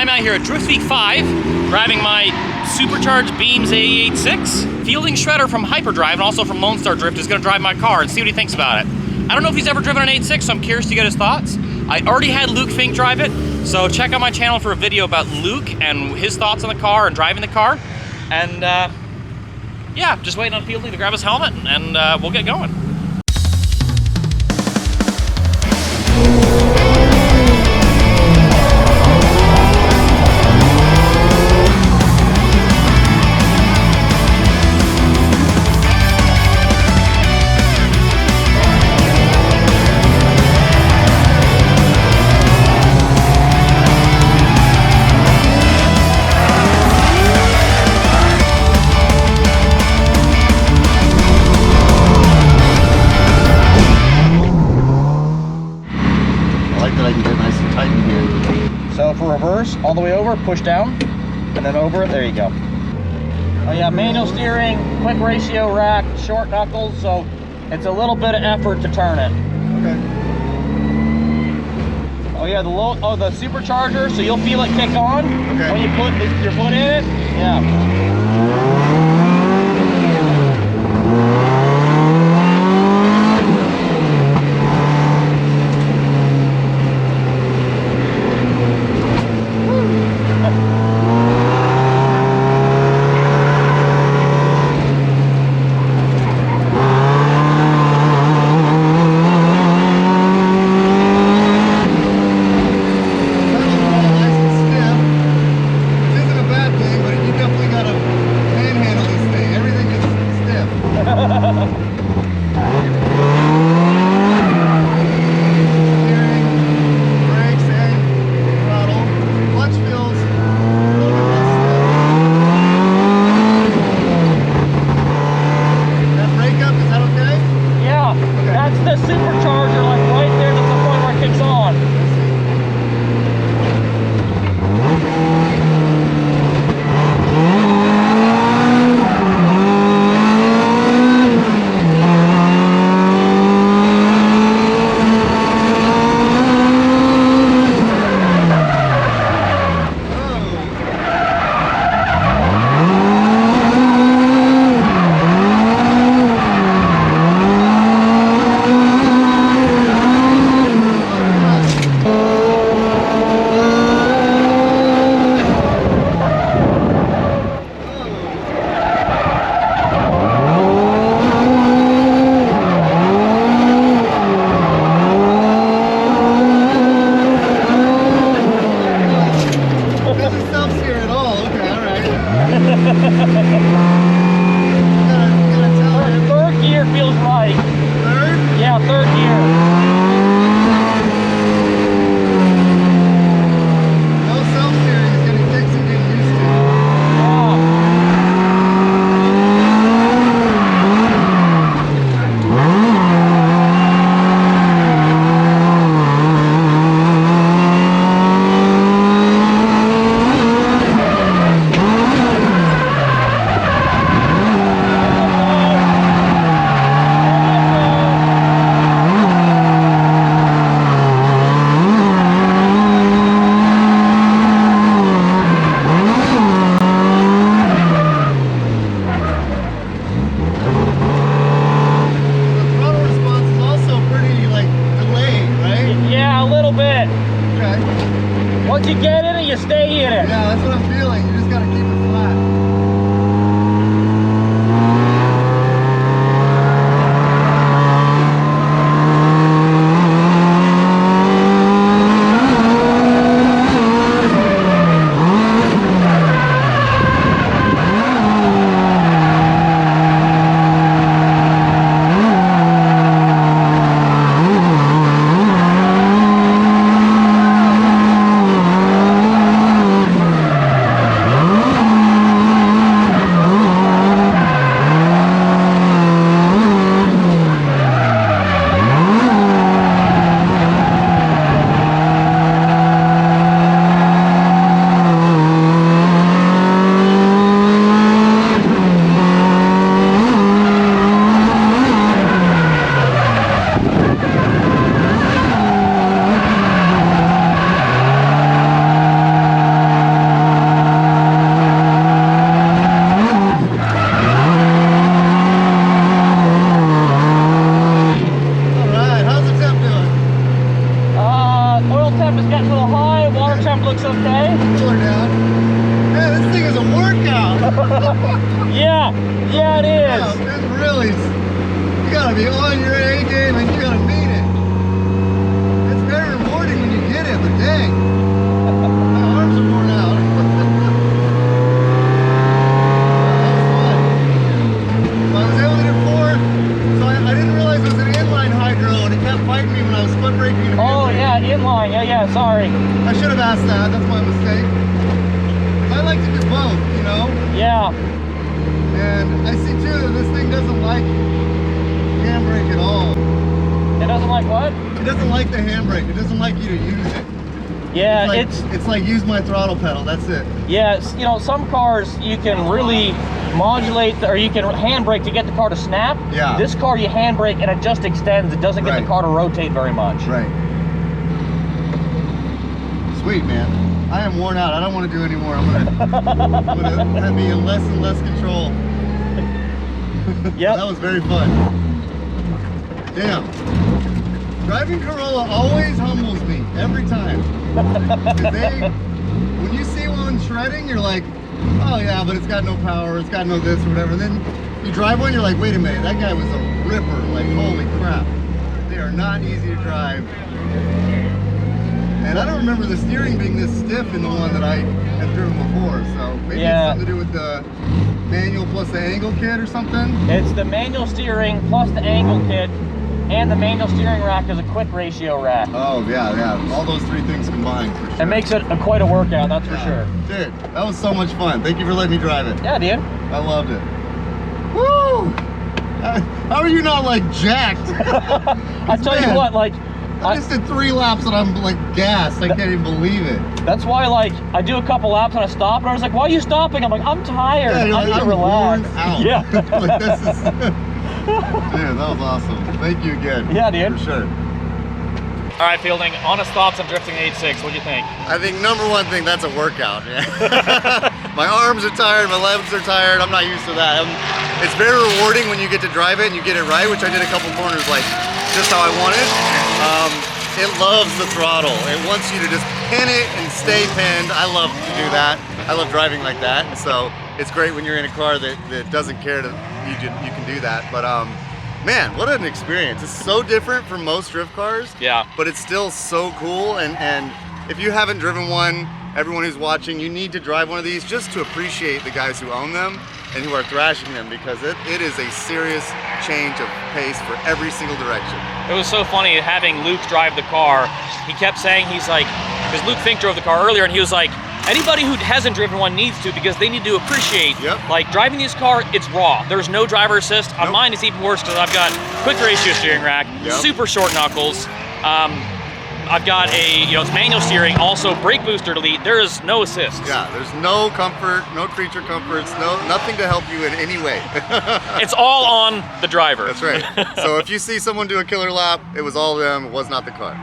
I'm out here at Drift Week 5, driving my supercharged Beams AE86. Fielding Shredder from Hyperdrive and also from Lone Star Drift is gonna drive my car and see what he thinks about it. I don't know if he's ever driven an 86, so I'm curious to get his thoughts. I already had Luke Fink drive it, so check out my channel for a video about Luke and his thoughts on the car and driving the car. And yeah, just waiting on Fielding to grab his helmet and we'll get going. So for reverse, all the way over, push down, and then over it, there you go. Oh yeah, manual steering, quick ratio rack, short knuckles, so it's a little bit of effort to turn it. Okay. Oh yeah, the supercharger, so you'll feel it kick on when you put your foot in it. Yeah. Third gear feels right. Third? Yeah, third gear. No self-steering is getting fixed and getting used to. Once you get in it, you stay in it. Yeah, that's what I'm feeling. You just gotta keep it flat. temp looks okay. Cooler down. Man, this thing is a workout. Yeah, yeah, it is. Yeah, it really is. You gotta be on your A game and you gotta mean it. It's very rewarding when you get it, but dang, my arms are worn out. That was fun. So I was able to do 4. So I didn't realize it was an inline hydro, and it kept fighting me when I was foot braking. Oh yeah, inline. Yeah, sorry. I should have asked that. That's my mistake. I like to do both, you know. Yeah. And I see too that this thing doesn't like handbrake at all. It doesn't like what? It doesn't like the handbrake. It doesn't like you to use it. Yeah, it's like use my throttle pedal. That's it. Yeah, you know, some cars you can really modulate, or you can handbrake to get the car to snap. Yeah. This car you handbrake and it just extends. It doesn't get Right. the car to rotate very much. Right. Sweet, man. I am worn out. I don't want to do anymore. I'm gonna be in less and less control. Yep. That was very fun. Damn. Driving Corolla always humbles me every time. 'Cause when you see one shredding, you're like, oh yeah, but it's got no power, it's got no this or whatever. And then you drive one, you're like, wait a minute, that guy was a ripper. Like, holy crap. They are not easy to drive. And I don't remember the steering being this stiff in the one that I have driven before. So maybe it's something to do with the manual plus the angle kit or something. It's the manual steering plus the angle kit, and the manual steering rack is a quick ratio rack. Oh yeah. All those 3 things combined for sure. It makes it quite a workout, that's for sure. Dude, that was so much fun. Thank you for letting me drive it. Yeah, dude. I loved it. Woo! How are you not like jacked? I tell you what, like, I just did 3 laps and I'm like gassed. I can't even believe it. That's why, like, I do a couple laps and I stop, and I was like, why are you stopping? I'm like, I'm tired. Yeah, I need to relax. worn out. Yeah. Like, this is... Dude, that was awesome. Thank you again. Yeah, dude. For sure. All right, Fielding, honest thoughts on drifting 86. What do you think? I think number 1 thing, that's a workout. My arms are tired, my legs are tired. I'm not used to that. It's very rewarding when you get to drive it and you get it right, which I did a couple corners like just how I wanted. It loves the throttle. It wants you to just pin it and stay pinned. I love to do that. I love driving like that. And so it's great when you're in a car that doesn't care that you can do that. But man, what an experience. It's so different from most drift cars. Yeah. But it's still so cool. And if you haven't driven one, everyone who's watching, you need to drive one of these just to appreciate the guys who own them and who are thrashing them, because it is a serious change of pace for every single direction. It was so funny having Luke drive the car. He kept saying, he's like, because Luke Fink drove the car earlier, and he was like, anybody who hasn't driven one needs to, because they need to appreciate, like, driving this car, it's raw. There's no driver assist. On mine, it's even worse because I've got quick ratio steering rack, super short knuckles. I've got a, it's manual steering, also brake booster delete. There is no assist. Yeah, there's no comfort, no creature comforts, nothing to help you in any way. It's all on the driver. That's right. So if you see someone do a killer lap, it was all them, it was not the car.